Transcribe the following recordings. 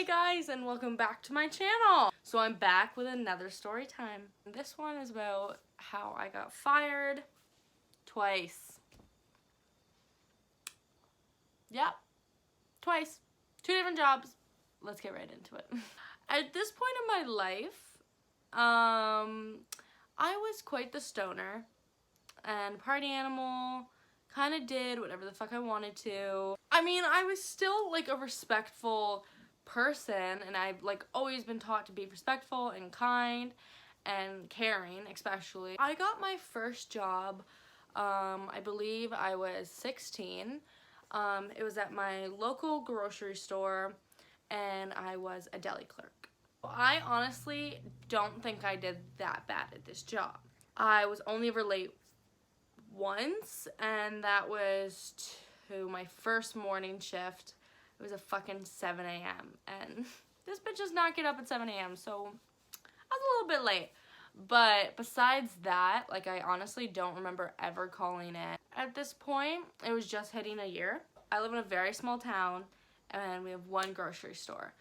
guys, and welcome back to my channel. So I'm back with another story time. This one is about how I got fired twice. Yep, twice. 2 different jobs. Let's get right into it. At this point in my life, I was quite the stoner and party animal. Kind of did whatever the fuck I wanted to. I mean, I was still like a respectful person, and I've like always been taught to be respectful and kind and caring, especially. I got my first job, I believe I was 16. It was at my local grocery store, and I was a deli clerk. I honestly don't think I did that bad at this job. I was only ever late once, and that was to my first morning shift. It was a fucking 7 a.m. and this bitch does not get up at 7 a.m. so I was a little bit late. But besides that, like, I honestly don't remember ever calling in. At this point, it was just hitting a year. I live in a very small town, and we have one grocery store.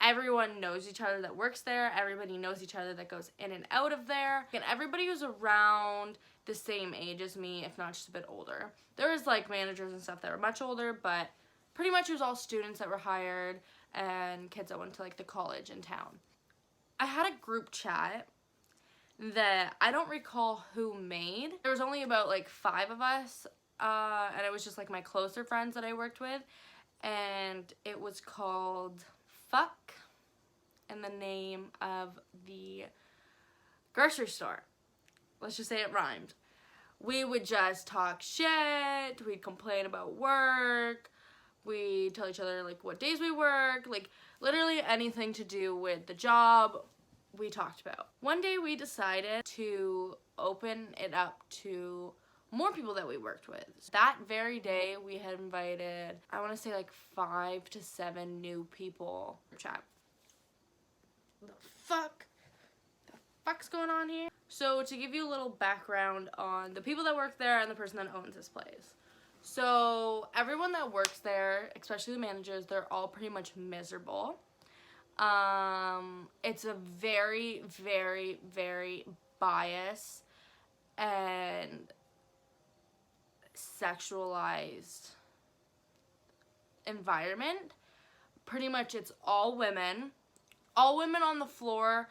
Everyone knows each other that works there. Everybody knows each other that goes in and out of there. And everybody was around the same age as me, if not just a bit older. There was like managers and stuff that were much older, but pretty much it was all students that were hired and kids that went to like the college in town. I had a group chat that I don't recall who made. There was only about like 5 of us, and it was just like my closer friends that I worked with, and it was called Fuck and the name of the grocery store. Let's just say it rhymed. We would just talk shit, we'd complain about work, we'd tell each other like what days we work, like literally anything to do with the job we talked about. One day we decided to open it up to more people that we worked with. That very day we had invited, I want to say like 5 to 7 new people. Chat. The fuck's going on here? So to give you a little background on the people that work there and the person that owns this place. So everyone that works there, especially the managers, they're all pretty much miserable. It's a very, very, very biased and sexualized environment. Pretty much it's all women on the floor.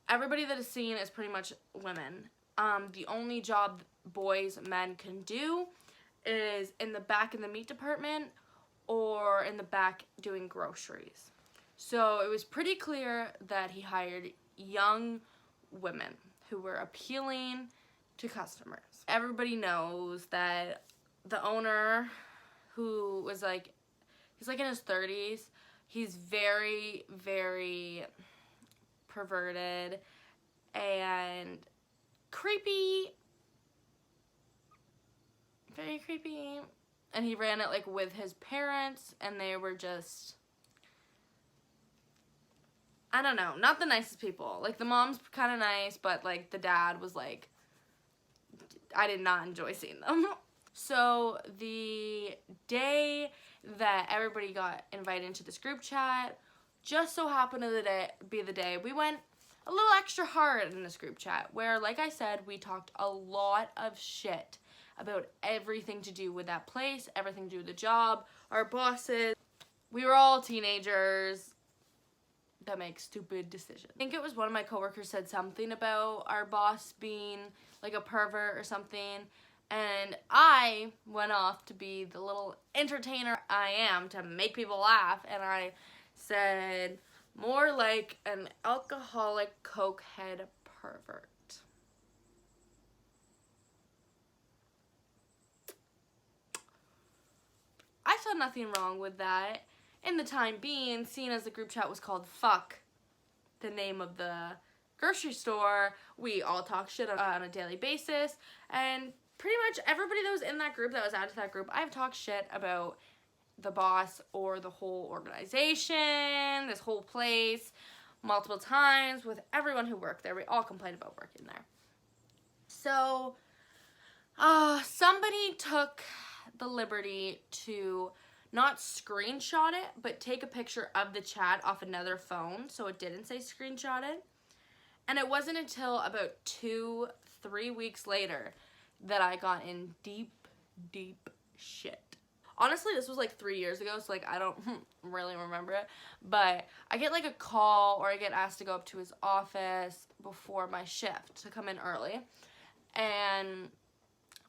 Everybody that is seen is pretty much women. The only job boys, men can do is in the back in the meat department or in the back doing groceries. So it was pretty clear that he hired young women who were appealing to customers. Everybody knows that the owner, who was like, he's like in his 30s, he's very, very perverted and creepy, very creepy. And he ran it like with his parents, and they were just, I don't know, not the nicest people. Like the mom's kind of nice, but like the dad was like, I did not enjoy seeing them. So the day that everybody got invited into this group chat just so happened to be the day we went a little extra hard in this group chat, where, like I said, we talked a lot of shit about everything to do with that place, everything to do with the job, our bosses. We were all teenagers that make stupid decisions. I think it was one of my coworkers said something about our boss being like a pervert or something, and I went off to be the little entertainer I am to make people laugh, and I said, more like an alcoholic cokehead pervert. I saw nothing wrong with that. In the time being, seeing as the group chat was called Fuck, the name of the grocery store, we all talk shit on a daily basis, and pretty much everybody that was in that group, that was added to that group, I've talked shit about the boss or the whole organization, this whole place, multiple times with everyone who worked there. We all complained about working there. So, somebody took the liberty to not screenshot it, but take a picture of the chat off another phone so it didn't say screenshotted. And it wasn't until about 2-3 weeks later that I got in deep shit. Honestly, this was like 3 years ago, so like I don't really remember it. But I get like a call, or I get asked to go up to his office before my shift to come in early. And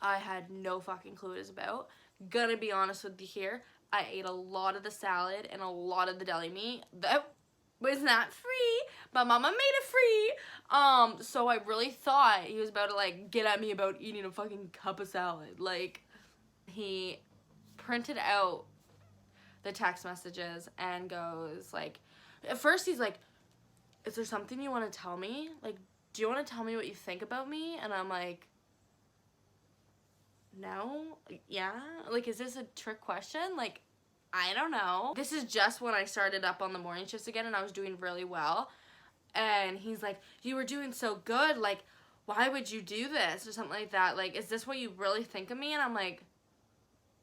I had no fucking clue what it was about. Gonna be honest with you here. I ate a lot of the salad and a lot of the deli meat. That was not free, but mama made it free. So I really thought he was about to like get at me about eating a fucking cup of salad. Like, he printed out the text messages and goes like, at first he's like, is there something you want to tell me? Like, do you want to tell me what you think about me? And I'm like, no, yeah, like, is this a trick question? Like, I don't know. This is just when I started up on the morning shifts again and I was doing really well. And he's like, you were doing so good, like, why would you do this? Or something like that. Like, is this what you really think of me? And I'm like,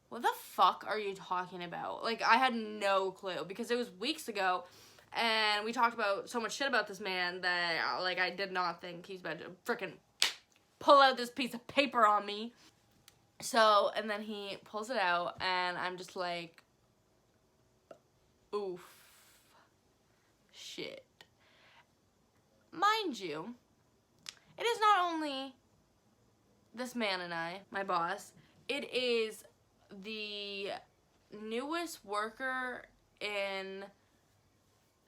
what the fuck are you talking about? Like, I had no clue because it was weeks ago and we talked about so much shit about this man that, like, I did not think he's about to freaking pull out this piece of paper on me. So, and then he pulls it out, and I'm just like, oof, shit. Mind you, it is not only this man and I, my boss, it is the newest worker in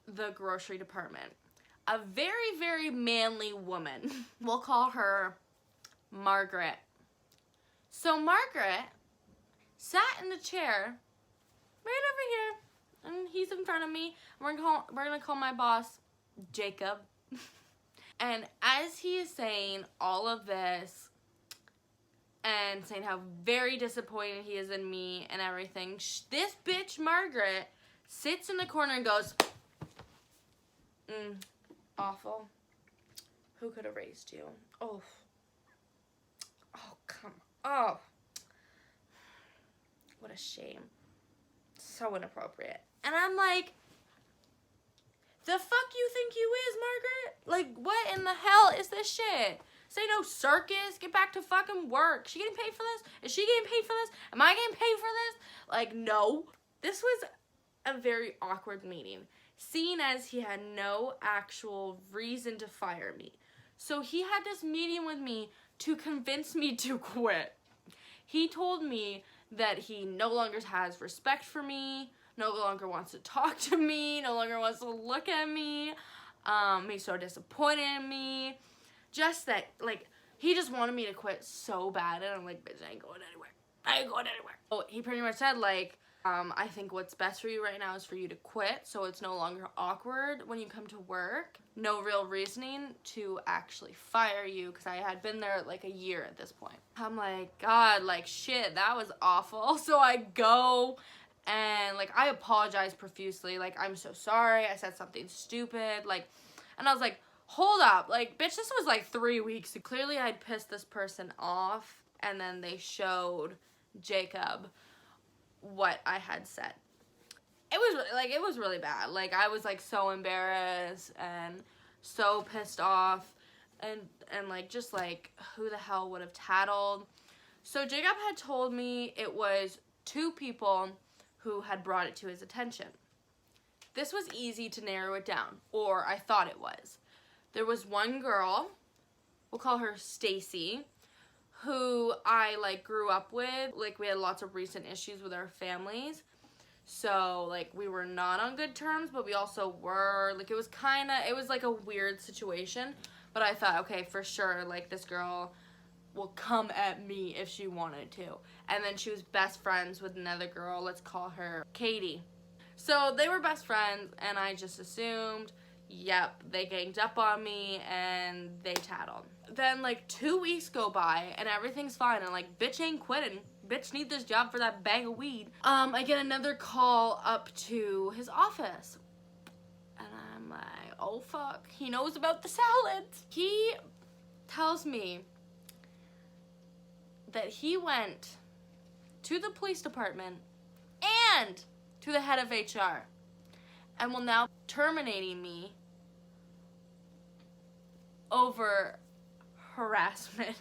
the grocery department. A very, very manly woman. We'll call her Margaret. So Margaret sat in the chair right over here, and he's in front of me. We're gonna call my boss Jacob. And as he is saying all of this and saying how very disappointed he is in me and everything, this bitch Margaret sits in the corner and goes, awful. Who could have raised you? Oh, come on. Oh, what a shame. So inappropriate. And I'm like, the fuck you think you is, Margaret? Like, what in the hell is this shit? Say no circus. Get back to fucking work. She getting paid for this? Is she getting paid for this? Am I getting paid for this? Like, no. This was a very awkward meeting, seeing as he had no actual reason to fire me. So he had this meeting with me to convince me to quit. He told me that he no longer has respect for me, no longer wants to talk to me, no longer wants to look at me. He's so disappointed in me. Just that, like, he just wanted me to quit so bad. And I'm like, bitch, I ain't going anywhere. I ain't going anywhere. So he pretty much said, like, I think what's best for you right now is for you to quit so it's no longer awkward when you come to work. No real reasoning to actually fire you, because I had been there like a year at this point. I'm like, God, like, shit, that was awful. So I go and, like, I apologize profusely. Like, I'm so sorry. I said something stupid. Like, and I was like, hold up. Like, bitch, this was like 3 weeks. Clearly I'd pissed this person off, and then they showed Jacob what I had said. It was really bad. Like, I was like so embarrassed and so pissed off, and like, just like, who the hell would have tattled? So Jacob had told me it was 2 people who had brought it to his attention. This was easy to narrow it down, or I thought it was. There was one girl, we'll call her Stacy, who I, like, grew up with. Like, we had lots of recent issues with our families. So, like, we were not on good terms, but we also were. Like, it was like a weird situation. But I thought, okay, for sure, like, this girl will come at me if she wanted to. And then she was best friends with another girl. Let's call her Katie. So they were best friends, and I just assumed, yep, they ganged up on me, and they tattled. Then, like, 2 weeks go by, and everything's fine. And, like, bitch ain't quitting. Bitch need this job for that bag of weed. I get another call up to his office. And I'm like, oh, fuck. He knows about the salads. He tells me that he went to the police department and to the head of HR, and will now terminating me over harassment.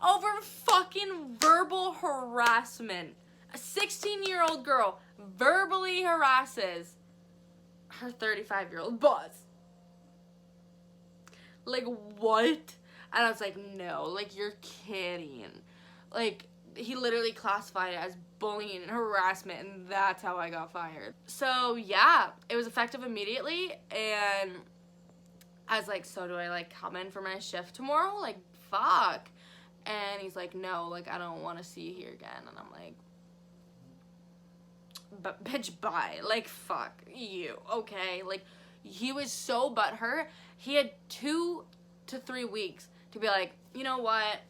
Over fucking verbal harassment. A 16-year-old girl verbally harasses her 35-year-old boss. Like, what? And I was like, no, like, you're kidding. Like, he literally classified it as bullying and harassment, and that's how I got fired. So, yeah, it was effective immediately, and I was like, so do I, like, come in for my shift tomorrow? Like, fuck. And he's like, no, like, I don't want to see you here again. And I'm like, but bitch, bye. Like, fuck you, okay? Like, he was so butthurt. He had 2 to 3 weeks to be like, you know what?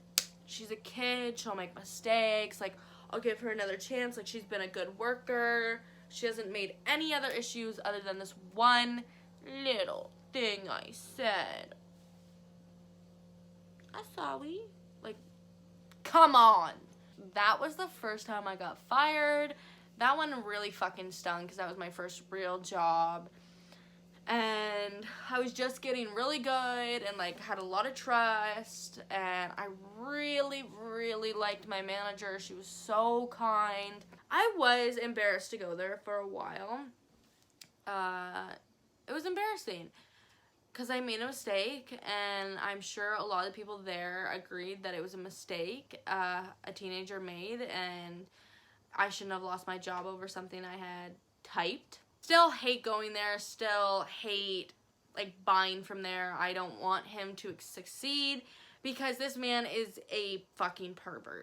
She's a kid. She'll make mistakes. Like, I'll give her another chance. Like, she's been a good worker. She hasn't made any other issues other than this one little thing I said. I'm sorry. Like, come on. That was the first time I got fired. That one really fucking stung because that was my first real job. And I was just getting really good and, like, had a lot of trust. And I really, really liked my manager. She was so kind. I was embarrassed to go there for a while. It was embarrassing because I made a mistake, and I'm sure a lot of people there agreed that it was a mistake a teenager made, and I shouldn't have lost my job over something I had typed. Still hate going there, still hate, like, buying from there. I don't want him to succeed because this man is a fucking pervert.